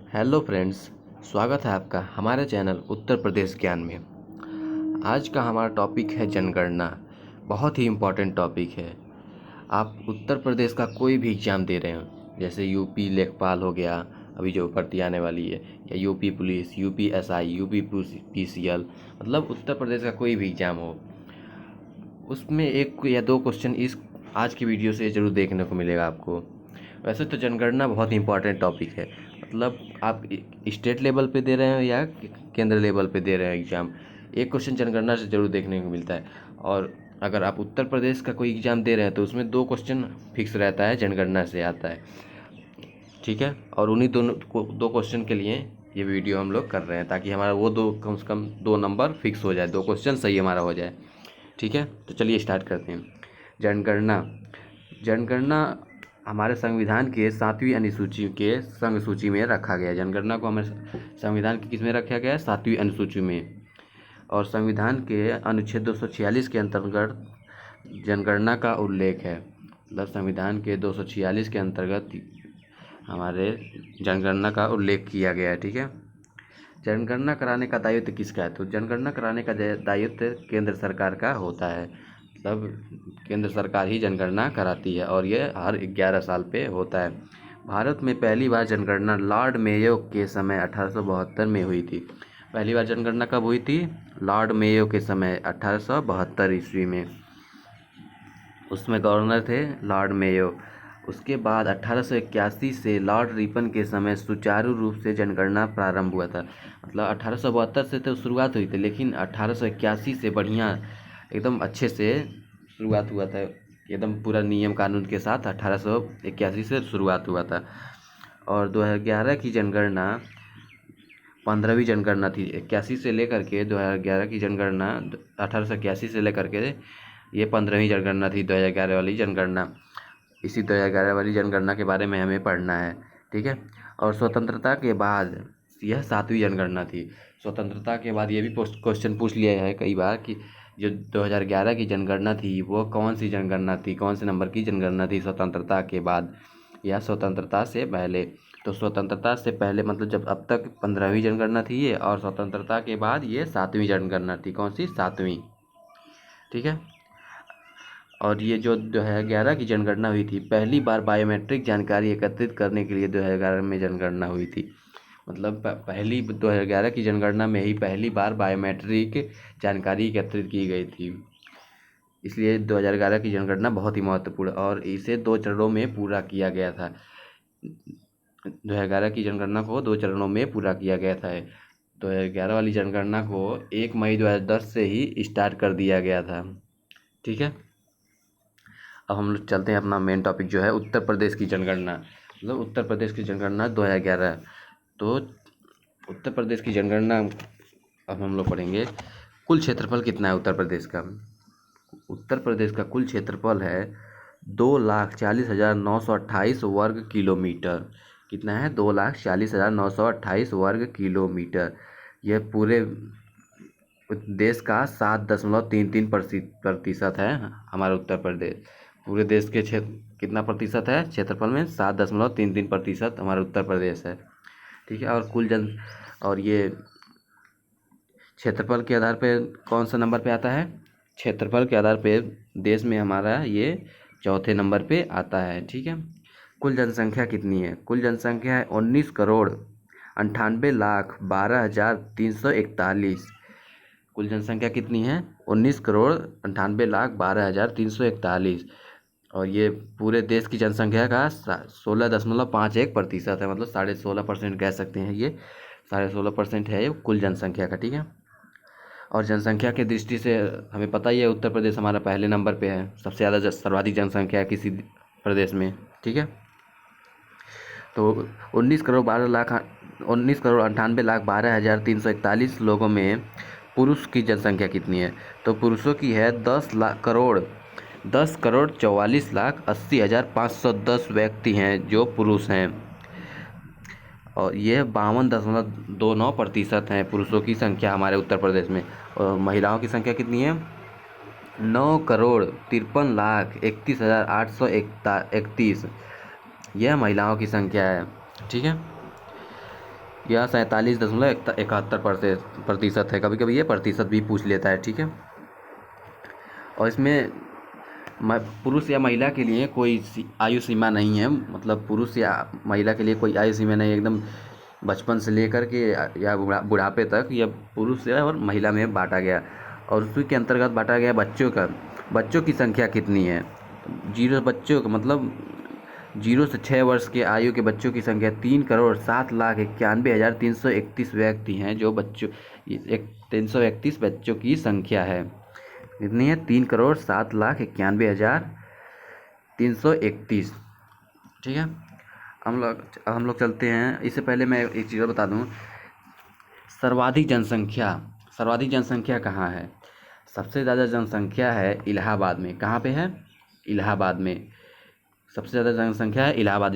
Hello friends, स्वागत है आपका हमारे चैनल उत्तर प्रदेश ज्ञान में। आज का हमारा टॉपिक है जनगणना। बहुत ही इम्पोर्टेंट टॉपिक है। आप उत्तर प्रदेश का कोई भी एग्ज़ाम दे रहे हो, जैसे यूपी लेखपाल हो गया, अभी जो भर्ती आने वाली है, या UP police, UP SI, UP PCL, मतलब उत्तर प्रदेश का कोई भी एग्ज़ाम हो, उसमें एक या दो क्वेश्चन इस आज की वीडियो से ज़रूर देखने को मिलेगा आपको। वैसे तो जनगणना बहुत ही इम्पोर्टेंट टॉपिक है। मतलब आप स्टेट लेवल पे दे रहे हो या केंद्र लेवल पे दे रहे हैं एग्ज़ाम, एक क्वेश्चन जनगणना से ज़रूर देखने को मिलता है। और अगर आप उत्तर प्रदेश का कोई एग्ज़ाम दे रहे हैं तो उसमें दो क्वेश्चन फिक्स रहता है, जनगणना से आता है। ठीक है, और उन्हीं दोनों दो क्वेश्चन के लिए ये वीडियो हम लोग कर रहे हैं, ताकि हमारा वो दो कम से कम दो नंबर फिक्स हो जाए, दो क्वेश्चन सही हमारा हो जाए। ठीक है, तो चलिए स्टार्ट करते हैं। जनगणना जनगणना हमारे संविधान के 7वीं अनुसूची के संग सूची में रखा गया है। जनगणना को हमारे संविधान की किस में रखा गया है? 7वीं अनुसूची में। और संविधान के अनुच्छेद 246 के अंतर्गत जनगणना का उल्लेख है। मतलब संविधान के 246 के अंतर्गत हमारे जनगणना का उल्लेख किया गया है। ठीक है, जनगणना कराने का दायित्व किसका है? तो जनगणना कराने का दायित्व केंद्र सरकार का होता है। मतलब केंद्र सरकार ही जनगणना कराती है और ये हर 11 साल पे होता है। भारत में पहली बार जनगणना लॉर्ड मेयो के समय 1872 में हुई थी। पहली बार जनगणना कब हुई थी? लॉर्ड मेयो के समय 1872 ईस्वी में। उसमें गवर्नर थे लॉर्ड मेयो। उसके बाद 1881 से लॉर्ड रिपन के समय सुचारू रूप से जनगणना प्रारंभ हुआ था। मतलब 1872 से तो शुरुआत हुई थी, लेकिन 1881 से बढ़िया एकदम अच्छे से शुरुआत हुआ था। एकदम पूरा नियम कानून के साथ 1881 से शुरुआत हुआ था। और 2011 की जनगणना 15वीं जनगणना थी। 81 से लेकर के 2011 की जनगणना 1881 से लेकर के ये 15वीं जनगणना थी, 2011 वाली जनगणना। इसी 2011 वाली जनगणना के बारे में हमें पढ़ना है। ठीक है, और स्वतंत्रता के बाद यह 7वीं जनगणना थी। स्वतंत्रता के बाद ये भी क्वेश्चन पूछ लिया है कई बार कि जो 2011 की जनगणना थी वो कौन सी जनगणना थी, कौन से नंबर की जनगणना थी, स्वतंत्रता के बाद या स्वतंत्रता से पहले। तो स्वतंत्रता से पहले मतलब जब अब तक 15वीं जनगणना थी ये, और स्वतंत्रता के बाद ये 7वीं जनगणना थी। कौन सी? 7वीं। ठीक है, और ये जो 2011 की जनगणना हुई थी, पहली बार बायोमेट्रिक जानकारी एकत्रित करने के लिए 2011 में जनगणना हुई थी। मतलब पहली 2011 की जनगणना में ही पहली बार बायोमेट्रिक जानकारी एकत्रित की गई थी। इसलिए 2011 की जनगणना बहुत ही महत्वपूर्ण, और इसे 2 चरणों में पूरा किया गया था। 2011 की जनगणना को 2 चरणों में पूरा किया गया था। 2011 वाली जनगणना को 1 मई 2010 से ही स्टार्ट कर दिया गया था। ठीक है, अब हम लोग चलते हैं अपना मेन टॉपिक जो है उत्तर प्रदेश की जनगणना। मतलब उत्तर प्रदेश की जनगणना 2011। तो उत्तर प्रदेश की जनगणना अब हम लोग पढ़ेंगे। कुल क्षेत्रफल कितना है उत्तर प्रदेश का? उत्तर प्रदेश का कुल क्षेत्रफल है 2,40,928 वर्ग किलोमीटर। कितना है? 2,40,928 वर्ग किलोमीटर। यह पूरे देश का 7.33% है हमारा उत्तर प्रदेश। पूरे देश के क्षेत्र कितना प्रतिशत है क्षेत्रफल में? 7.33% हमारा उत्तर प्रदेश है। ठीक है, और ये क्षेत्रफल के आधार पे कौन सा नंबर पे आता है? क्षेत्रफल के आधार पे देश में हमारा ये चौथे नंबर पे आता है। ठीक है, कुल जनसंख्या कितनी है? कुल जनसंख्या है 19,98,12,341। कुल जनसंख्या कितनी है? 19,98,12,341। और ये पूरे देश की जनसंख्या का 16.51% है। मतलब 16.5% कह सकते हैं। ये 16.5% है ये कुल जनसंख्या का। ठीक है, और जनसंख्या की दृष्टि से हमें पता ही है उत्तर प्रदेश हमारा पहले नंबर पे है। सबसे ज़्यादा सर्वाधिक जनसंख्या है किसी प्रदेश में। ठीक है, तो 19,98,12,341 लोगों में पुरुष की जनसंख्या कितनी है? तो पुरुषों की है 10,44,80,510 व्यक्ति हैं जो पुरुष हैं। और ये 52.29% हैं पुरुषों की संख्या हमारे उत्तर प्रदेश में। और महिलाओं की संख्या कितनी है? 9,53,31,831। यह महिलाओं की संख्या है। ठीक है, या 47.71% है। कभी कभी ये प्रतिशत भी पूछ लेता है, ठीक है। और इसमें पुरुष या महिला के लिए कोई आयु सीमा नहीं है, मतलब पुरुष या महिला के लिए कोई आयु सीमा नहीं है, एकदम बचपन से लेकर के या बुढ़ापे तक यह पुरुष और महिला में बांटा गया। और उसी के अंतर्गत बांटा गया बच्चों की संख्या कितनी है। 0 बच्चों का मतलब 0 से 6 वर्ष के आयु के बच्चों की संख्या 3,07,91,331 व्यक्ति हैं, जो 331 बच्चों की संख्या है। कितनी है? 3,07,91,331, ठीक है। हम लोग चलते हैं। इससे पहले मैं एक चीज़ बता दूं, सर्वाधिक जनसंख्या कहाँ है? सबसे ज़्यादा जनसंख्या है इलाहाबाद में। कहाँ पे है? इलाहाबाद में सबसे ज़्यादा जनसंख्या है इलाहाबाद,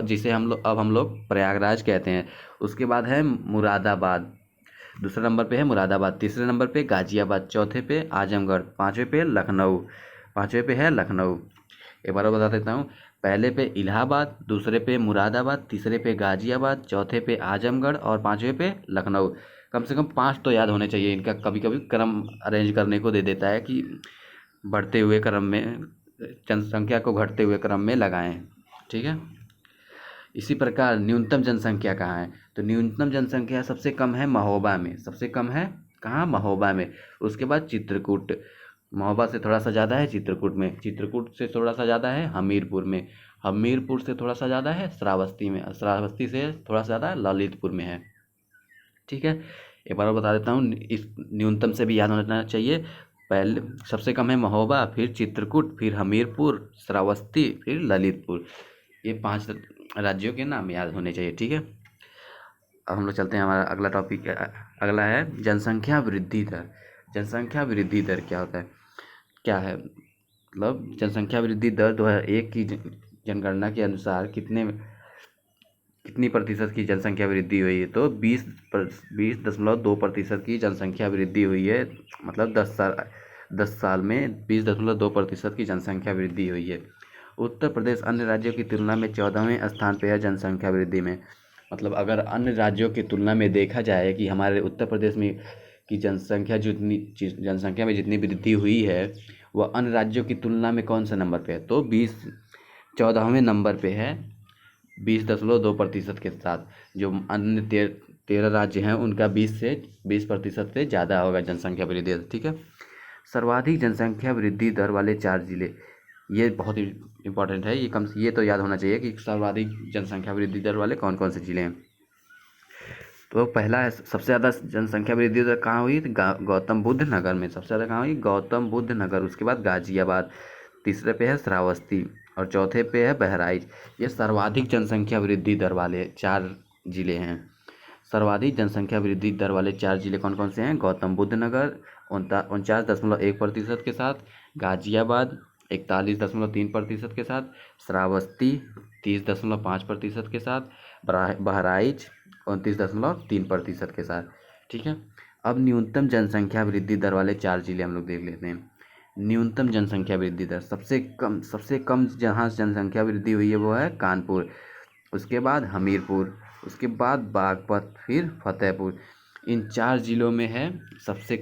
जिसे हम लोग प्रयागराज कहते हैं। उसके बाद है मुरादाबाद, दूसरे नंबर पे है मुरादाबाद, तीसरे नंबर पे गाजियाबाद, चौथे पे आजमगढ़, पाँचवें पे है लखनऊ। एक बार बता देता हूँ, पहले पे इलाहाबाद, दूसरे पे मुरादाबाद, तीसरे पे गाजियाबाद, चौथे पे आजमगढ़ और पाँचवें पे लखनऊ। कम से कम 5 तो याद होने चाहिए। इनका कभी कभी क्रम अरेंज करने को दे देता है कि बढ़ते हुए क्रम में, जनसंख्या को घटते हुए क्रम में लगाएं, ठीक है। इसी प्रकार न्यूनतम जनसंख्या कहाँ है? तो न्यूनतम जनसंख्या सबसे कम है महोबा में। सबसे कम है कहाँ? महोबा में। उसके बाद चित्रकूट, महोबा से थोड़ा सा ज़्यादा है चित्रकूट में, चित्रकूट से थोड़ा सा ज़्यादा है हमीरपुर में, हमीरपुर से थोड़ा सा ज़्यादा है श्रावस्ती में, श्रावस्ती से थोड़ा सा ज़्यादा ललितपुर में है, ठीक है। एक बार और बता देता हूँ, इस न्यूनतम से भी याद होना चाहिए। पहले सबसे कम है महोबा, फिर चित्रकूट, फिर हमीरपुर, श्रावस्ती, फिर ललितपुर। ये 5 राज्यों के नाम याद होने चाहिए, ठीक है। अब हम लोग चलते हैं, हमारा अगला टॉपिक अगला है जनसंख्या वृद्धि दर। जनसंख्या वृद्धि दर क्या है? मतलब जनसंख्या वृद्धि दर 2001 की जनगणना के अनुसार कितनी प्रतिशत की जनसंख्या वृद्धि हुई है? तो 20.2% की जनसंख्या वृद्धि हुई है। मतलब 10 साल में 20.2% की जनसंख्या वृद्धि हुई है। उत्तर प्रदेश अन्य राज्यों की तुलना में 14वें स्थान पर है जनसंख्या वृद्धि में। मतलब अगर अन्य राज्यों की तुलना में देखा जाए कि हमारे उत्तर प्रदेश में की जनसंख्या में जितनी वृद्धि हुई है, वह अन्य राज्यों की तुलना में कौन सा नंबर पे है? तो 14वें नंबर पे है, 20.2% के साथ। जो अन्य 13 राज्य हैं उनका 20% से ज़्यादा होगा जनसंख्या वृद्धि दर, ठीक है। सर्वाधिक जनसंख्या वृद्धि दर वाले 4 जिले, ये बहुत ही इम्पोर्टेंट है। ये तो याद होना चाहिए कि सर्वाधिक जनसंख्या वृद्धि दर वाले कौन कौन से जिले हैं। तो पहला है, सबसे ज़्यादा जनसंख्या वृद्धि दर कहाँ हुई? गौतम बुद्ध नगर में सबसे ज़्यादा कहाँ हुई? गौतम बुद्ध नगर। उसके बाद गाजियाबाद, तीसरे पे है श्रावस्ती और चौथे पे है बहराइच। ये सर्वाधिक जनसंख्या वृद्धि दर वाले 4 जिले हैं। सर्वाधिक जनसंख्या वृद्धि दर वाले 4 जिले कौन कौन से हैं? गौतम बुद्ध नगर 49.1% के साथ, गाजियाबाद 41.3% के साथ, श्रावस्ती 30.5% के साथ, बहराइच 29.3% के साथ, ठीक है। अब न्यूनतम जनसंख्या वृद्धि दर वाले 4 जिले हम लोग देख लेते हैं। न्यूनतम जनसंख्या वृद्धि दर सबसे कम जहाँ जनसंख्या वृद्धि हुई है वो है कानपुर, उसके बाद हमीरपुर, उसके बाद बागपत, फिर फतेहपुर। इन 4 जिलों में है सबसे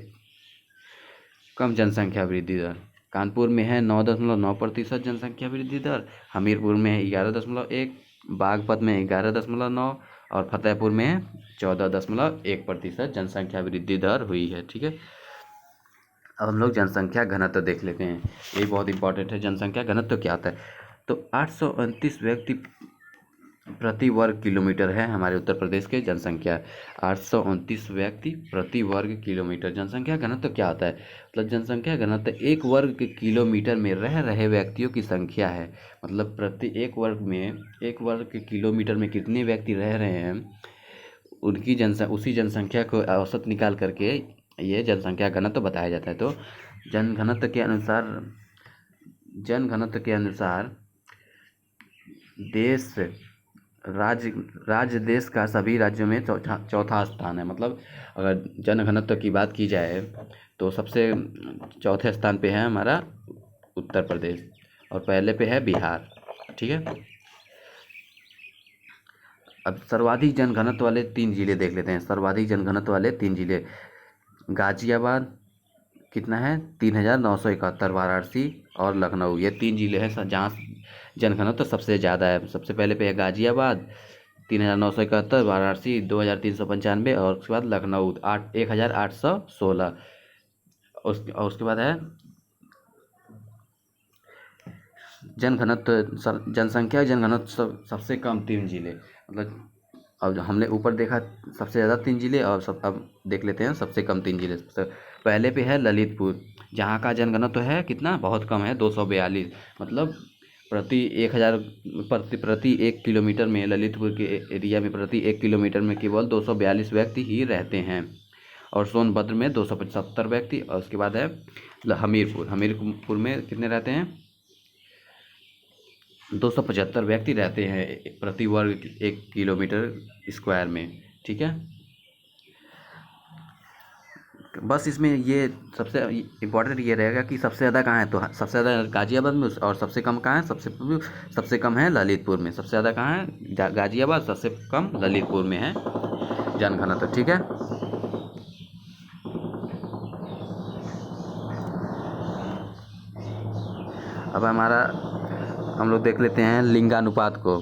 कम जनसंख्या वृद्धि दर। कानपुर में है 9.9% जनसंख्या वृद्धि दर, हमीरपुर में है 11.1, बागपत में 11.9 और फतेहपुर में है 14.1% जनसंख्या वृद्धि दर हुई है, ठीक है। अब हम लोग जनसंख्या घनत्व देख लेते हैं, ये बहुत इंपॉर्टेंट है। जनसंख्या घनत्व क्या होता है? तो 829 व्यक्ति प्रति वर्ग किलोमीटर है हमारे उत्तर प्रदेश के जनसंख्या। 829 व्यक्ति प्रति वर्ग किलोमीटर। जनसंख्या घनत्व क्या होता है? मतलब जनसंख्या घनत्व 1 वर्ग के किलोमीटर में रह रहे व्यक्तियों की संख्या है। मतलब प्रति 1 वर्ग के किलोमीटर में कितने व्यक्ति रह रहे हैं, उनकी उसी जनसंख्या को औसत निकाल करके ये जनसंख्या घनत्व बताया जाता है। तो जनघनत्व के अनुसार राज्य देश का सभी राज्यों में चौथा स्थान है। मतलब अगर जनघनत्व की बात की जाए तो सबसे चौथे स्थान पे है हमारा उत्तर प्रदेश और पहले पे है बिहार, ठीक है। अब सर्वाधिक जनघनत्व वाले 3 जिले देख लेते हैं। सर्वाधिक जनघनत्व वाले 3 जिले, गाजियाबाद कितना है 3971, वाराणसी और लखनऊ, ये 3 जिले हैं जहाँ जनघनत्व सबसे ज़्यादा है। सबसे पहले पे है गाजियाबाद 3971, वाराणसी 2395 और उसके बाद लखनऊ 1816। उसके बाद है जनसंख्या जनघनत्व सबसे कम 3 जिले, मतलब अब हमने ऊपर देखा सबसे ज़्यादा 3 जिले, और अब देख लेते हैं सबसे कम 3 जिले। पहले पे है ललितपुर, जहाँ का जनघनत्व है कितना, बहुत कम है 242, मतलब प्रति 1 किलोमीटर में, ललितपुर के एरिया में प्रति 1 किलोमीटर में केवल 242 व्यक्ति ही रहते हैं। और सोनभद्र में 275 व्यक्ति। और उसके बाद है हमीरपुर में कितने रहते हैं, 275 व्यक्ति रहते हैं प्रति वर्ग 1 किलोमीटर स्क्वायर में। ठीक है, बस इसमें ये सबसे इम्पोर्टेंट ये रहेगा कि सबसे ज़्यादा कहाँ है, तो सबसे ज़्यादा गाजियाबाद में, और सबसे कम कहाँ है, सबसे कम है ललितपुर में। सबसे ज़्यादा कहाँ है, गाजियाबाद, सबसे कम ललितपुर में है जनघनत्व। ठीक है, अब हम लोग देख लेते हैं लिंगानुपात को।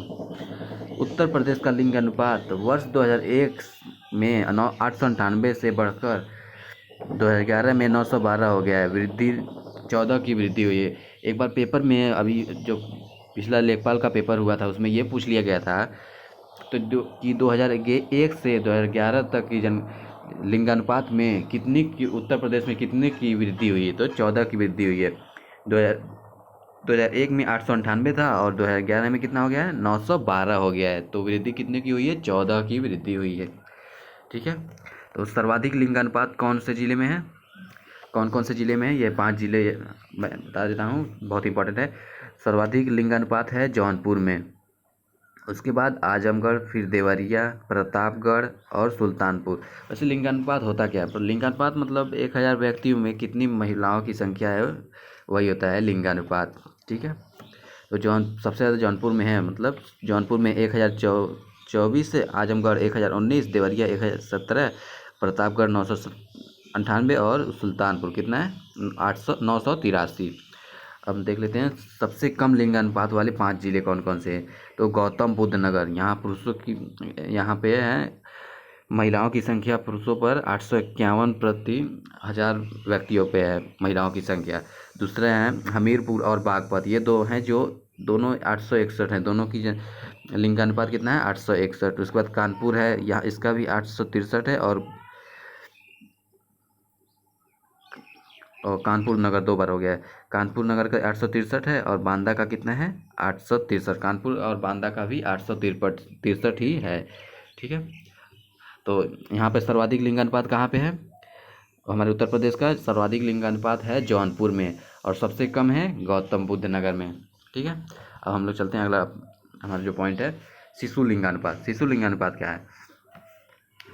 उत्तर प्रदेश का लिंगानुपात वर्ष 2001 में 898 से बढ़कर 2011 में 912 हो गया है। वृद्धि 14 की वृद्धि हुई है। एक बार पेपर में, अभी जो पिछला लेखपाल का पेपर हुआ था उसमें ये पूछ लिया गया था तो कि 2001 से 2011 तक की लिंगानुपात में कितनी की, उत्तर प्रदेश में कितने की वृद्धि हुई है, तो 14 की वृद्धि हुई है। 2001 में 898 था और 2011 में कितना हो गया है, 912 हो गया है। तो वृद्धि कितने की हुई है, 14 की वृद्धि हुई है। ठीक है, तो सर्वाधिक लिंगानुपात कौन से ज़िले में है, कौन कौन से ज़िले में है, ये 5 ज़िले मैं बता देता हूँ, बहुत इंपॉर्टेंट है। सर्वाधिक लिंगानुपात है जौनपुर में, उसके बाद आजमगढ़, फिर देवरिया, प्रतापगढ़ और सुल्तानपुर। वैसे लिंगानुपात होता क्या है, तो लिंगानुपात मतलब 1000 व्यक्तियों में कितनी महिलाओं की संख्या है, वही होता है लिंगानुपात। ठीक है, तो सबसे ज़्यादा जौनपुर में है, मतलब जौनपुर में 1024, आजमगढ़ 1019, देवरिया 1017, प्रतापगढ़ 998 और सुल्तानपुर कितना है 983। अब देख लेते हैं सबसे कम लिंगानुपात वाले 5 जिले कौन कौन से हैं। तो गौतम बुद्ध नगर, यहाँ पे है महिलाओं की संख्या पुरुषों पर 851 प्रति 1000 व्यक्तियों पे है महिलाओं की संख्या। दूसरे हैं हमीरपुर और बागपत, ये दो हैं जो दोनों 861 हैं, दोनों की लिंगानुपात कितना है 861। उसके बाद कानपुर है, यहाँ इसका भी 863 है, और कानपुर नगर 2 बार हो गया है। कानपुर नगर का 863 है और बांदा का कितना है 863। कानपुर और बांदा का भी 863 ही है। ठीक है, तो यहाँ पे सर्वाधिक लिंगानुपात कहाँ पे है, हमारे उत्तर प्रदेश का सर्वाधिक लिंगानुपात है जौनपुर में, और सबसे कम है गौतम बुद्ध नगर में। ठीक है, अब हम लोग चलते हैं अगला, हमारा जो पॉइंट है शिशु लिंगानुपात। शिशु लिंगानुपात क्या है,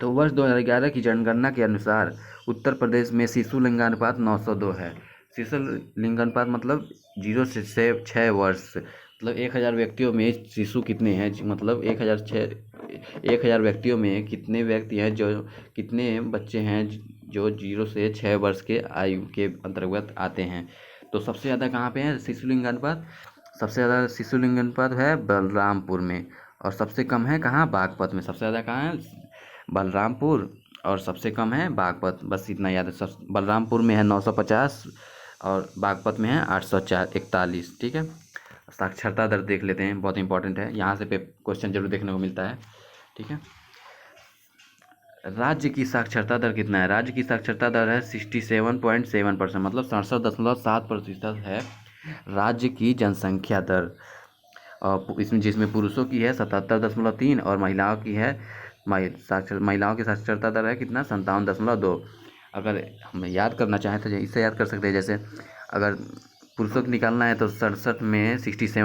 तो वर्ष 2011 की जनगणना के अनुसार उत्तर प्रदेश में शिशु लिंगानुपात 902 है। शिशु लिंगानुपात मतलब 0 से 6 वर्ष, मतलब 1000 व्यक्तियों में शिशु कितने हैं, मतलब 1000 व्यक्तियों में कितने व्यक्ति हैं, जो कितने बच्चे हैं जो 0 से 6 वर्ष के आयु के अंतर्गत आते हैं। तो सबसे ज़्यादा कहाँ पे है शिशु लिंगानुपात, सबसे ज़्यादा शिशु लिंगानुपात है बलरामपुर में, और सबसे कम है कहाँ, बागपत में। सबसे ज़्यादा कहाँ है, बलरामपुर, और सबसे कम है बागपत। बस इतना याद है, सब बलरामपुर में है 950 और बागपत में है 841। ठीक है, साक्षरता दर देख लेते हैं, बहुत इंपॉर्टेंट है, यहाँ से क्वेश्चन जरूर देखने को मिलता है। ठीक है, राज्य की साक्षरता दर कितना है, राज्य की साक्षरता दर है 67.7%, मतलब 67.7% है राज्य की जनसंख्या दर। और जिसमें पुरुषों की है 77.3 और महिलाओं की है महिलाओं की साक्षरता दर है कितना 57.2। अगर हम याद करना चाहें तो इससे याद कर सकते हैं, जैसे अगर पुरुषों को निकालना है तो 67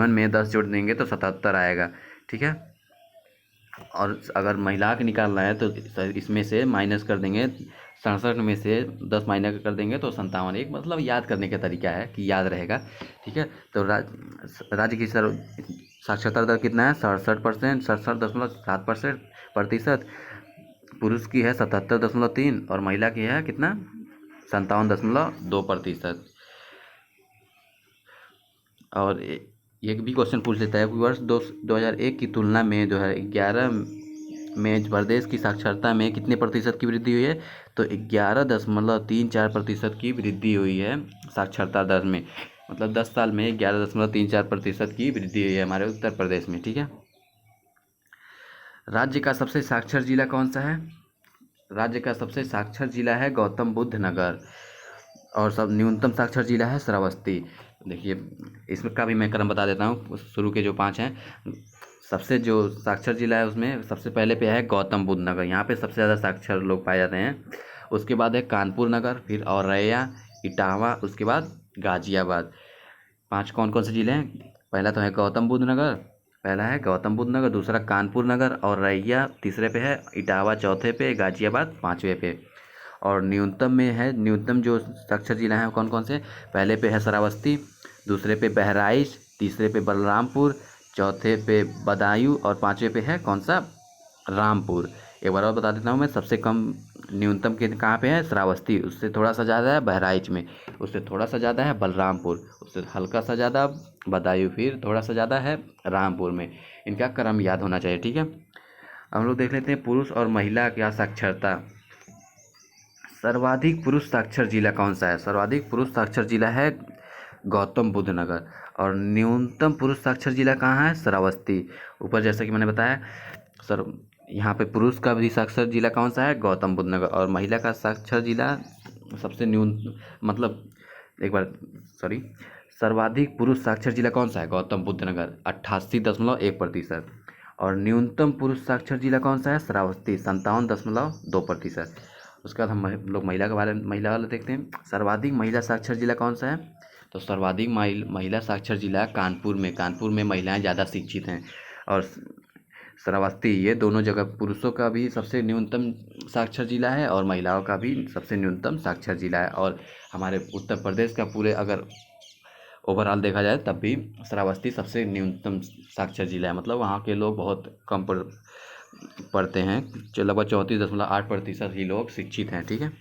में 10 जोड़ देंगे तो 77 आएगा। ठीक है, और अगर महिला के निकालना है तो इसमें से माइनस कर देंगे, 67 में से 10 माइनस कर देंगे तो 57। एक मतलब याद करने का तरीका है कि याद रहेगा, ठीक है। तो राज्य की साक्षरता दर कितना है? 67%, 67.7% प्रतिशत। पुरुष की है 77.3 और महिला की है कितना? 57.2%। और एक भी क्वेश्चन पूछ लेता है, वर्ष 2001 की तुलना में 2011 में प्रदेश की साक्षरता में कितने प्रतिशत की वृद्धि हुई है? तो 11.34% की वृद्धि हुई है साक्षरता दर में। मतलब 10 साल में 11.34% की वृद्धि हुई है हमारे उत्तर प्रदेश में, ठीक है। राज्य का सबसे साक्षर जिला कौन सा है? राज्य का सबसे साक्षर जिला है गौतम बुद्ध नगर। और सब न्यूनतम साक्षर जिला है श्रावस्ती। देखिए इसमें का भी मैं क्रम बता देता हूँ, शुरू के जो 5 हैं। सबसे जो साक्षर जिला है उसमें सबसे पहले पे है गौतम बुद्ध नगर, यहाँ पे सबसे ज़्यादा साक्षर लोग पाए जाते हैं। उसके बाद है कानपुर नगर, फिर औरैया, इटावा, उसके बाद गाजियाबाद। 5 कौन कौन से जिले हैं? पहला तो है गौतम बुद्ध नगर, पहला है गौतम बुद्ध नगर, दूसरा कानपुर नगर, औरैया तीसरे पे है, इटावा चौथे पे, गाजियाबाद 5वें पे। और न्यूनतम में है, न्यूनतम जो साक्षर जिला है कौन कौन से? पहले पे है श्रावस्ती, दूसरे पे बहराइच, तीसरे पे बलरामपुर, चौथे पे बदायूं और 5वें पे है कौन सा? रामपुर। एक बार और बता देता हूँ मैं, सबसे कम न्यूनतम के कहाँ पे है? श्रावस्ती, उससे थोड़ा सा ज़्यादा है बहराइच में, उससे थोड़ा सा ज़्यादा है बलरामपुर, उससे हल्का सा ज़्यादा बदायूं, फिर थोड़ा सा ज़्यादा है रामपुर में। इनका क्रम याद होना चाहिए, ठीक है। अब हम लोग देख लेते हैं पुरुष और महिला क्या साक्षरता। सर्वाधिक पुरुष साक्षर जिला कौन सा है? सर्वाधिक पुरुष साक्षर जिला है गौतम बुद्ध नगर। और न्यूनतम पुरुष साक्षर जिला कहाँ है? श्रावस्ती। ऊपर जैसा कि मैंने बताया सर, यहाँ पे पुरुष का भी साक्षर जिला कौन सा है? गौतम बुद्ध नगर। और महिला का साक्षर जिला सबसे मतलब एक बार सॉरी, सर्वाधिक पुरुष साक्षर जिला कौन सा है? गौतम बुद्ध नगर 88.1%। और न्यूनतम पुरुष साक्षर जिला कौन सा है? श्रावस्ती 57.2%। उसके बाद हम लोग महिला के बारे में, महिला वाला देखते हैं। सर्वाधिक महिला साक्षर जिला कौन सा है? तो सर्वाधिक महिला साक्षर जिला कानपुर में। कानपुर में महिलाएं ज़्यादा शिक्षित हैं। और श्रावस्ती, ये दोनों जगह पुरुषों का भी सबसे न्यूनतम साक्षर जिला है और महिलाओं का भी सबसे न्यूनतम साक्षर जिला है। और हमारे उत्तर प्रदेश का पूरे अगर ओवरऑल देखा जाए तब भी श्रावस्ती सबसे न्यूनतम साक्षर जिला है। मतलब वहाँ के लोग बहुत कम पढ़ते हैं, लगभग 34.8% ही लोग शिक्षित हैं, ठीक है।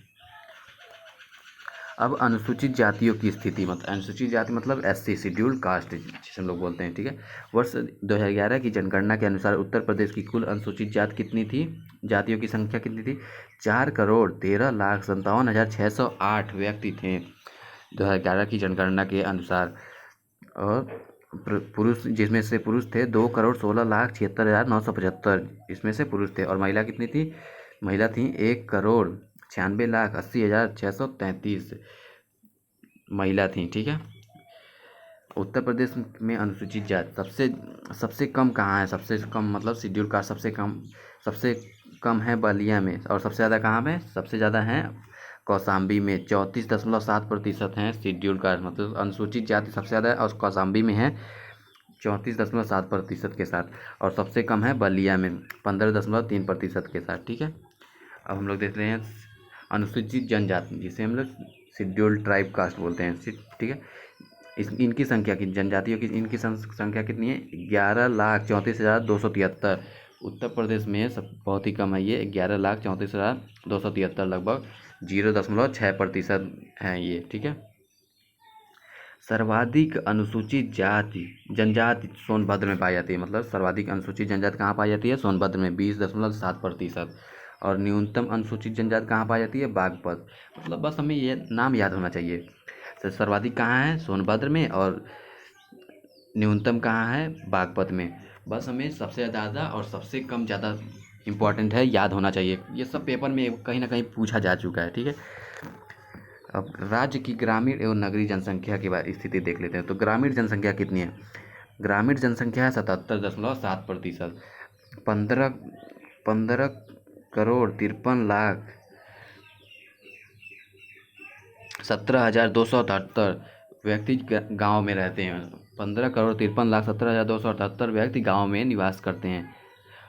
अब अनुसूचित जातियों की स्थिति, मतलब अनुसूचित जाति मतलब SC शेड्यूल्ड कास्ट जिसे हम लोग बोलते हैं, ठीक है। वर्ष 2011 की जनगणना के अनुसार उत्तर प्रदेश की कुल अनुसूचित जाति कितनी थी? जातियों की संख्या कितनी थी? 4,13,57,608 व्यक्ति थे 2011 की जनगणना के अनुसार। और पुरुष, जिसमें से पुरुष थे 2,16,76,975, इसमें से पुरुष थे। और महिला कितनी थी? महिला थी 1,96,80,633 महिला थी, ठीक है। उत्तर प्रदेश में अनुसूचित जाति सबसे कम कहाँ है? सबसे कम मतलब शेड्यूल कास्ट सबसे कम है बलिया में। और सबसे ज़्यादा कहाँ पे? सबसे ज़्यादा है कौशाम्बी में, 34.7% हैं शेड्यूल कास्ट, मतलब अनुसूचित जाति सबसे ज़्यादा है और कौशाम्बी में है 34.7% के साथ। और सबसे कम है बलिया में 15.3% के साथ, ठीक है। अब हम लोग देख रहे हैं अनुसूचित जनजाति, जिसे हम लोग शेड्यूल्ड ट्राइब कास्ट बोलते हैं, ठीक है। इनकी संख्या की, जनजातियों की इनकी संख्या कितनी है? 11,34,273। उत्तर प्रदेश में सब बहुत ही कम है ये, 11,34,273, लगभग 0.6% है ये, ठीक है। सर्वाधिक अनुसूचित जनजाति सोनभद्र में पाई जाती है। मतलब सर्वाधिक अनुसूचित जनजाति कहाँ पाई जाती है? सोनभद्र में 20.7%। और न्यूनतम अनुसूचित जनजाति कहाँ पाई जाती है? बागपत। मतलब बस हमें ये नाम याद होना चाहिए। सर्वाधिक कहाँ है? सोनभद्र में। और न्यूनतम कहाँ है? बागपत में। बस हमें सबसे ज़्यादा और सबसे कम ज़्यादा इम्पॉर्टेंट है, याद होना चाहिए। ये सब पेपर में कहीं ना कहीं पूछा जा चुका है, ठीक है। अब राज्य की ग्रामीण एवं नगरीय जनसंख्या की स्थिति देख लेते हैं। तो ग्रामीण जनसंख्या कितनी है? ग्रामीण जनसंख्या है 77.7%। 15,53,17,278 व्यक्ति गांव में रहते हैं। 15,53,17,278 व्यक्ति गांव में निवास करते हैं।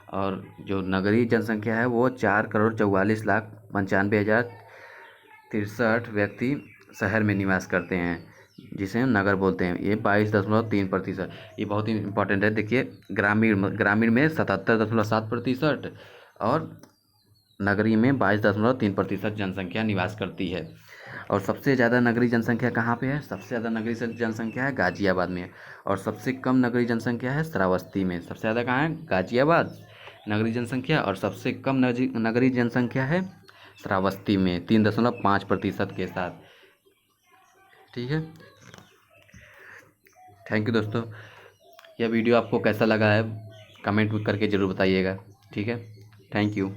और जो नगरीय जनसंख्या है वो 4,44,95,063 व्यक्ति शहर में निवास करते हैं, जिसे हम नगर बोलते हैं। ये 22.3%। ये बहुत ही इम्पोर्टेंट है। देखिए, ग्रामीण में 77.7% और नगरीय में 22.3% जनसंख्या निवास करती है। और सबसे ज़्यादा नगरीय जनसंख्या कहाँ पे है? सबसे ज़्यादा नगरीय जनसंख्या है गाजियाबाद में, और सबसे कम नगरीय जनसंख्या है श्रावस्ती में। सबसे ज़्यादा कहाँ है? गाजियाबाद नगरीय जनसंख्या, और सबसे कम नगरीय जनसंख्या है श्रावस्ती में 3.5% के साथ। ठीक है, थैंक यू दोस्तों। यह वीडियो आपको कैसा लगा है कमेंट करके ज़रूर बताइएगा। ठीक है, थैंक यू।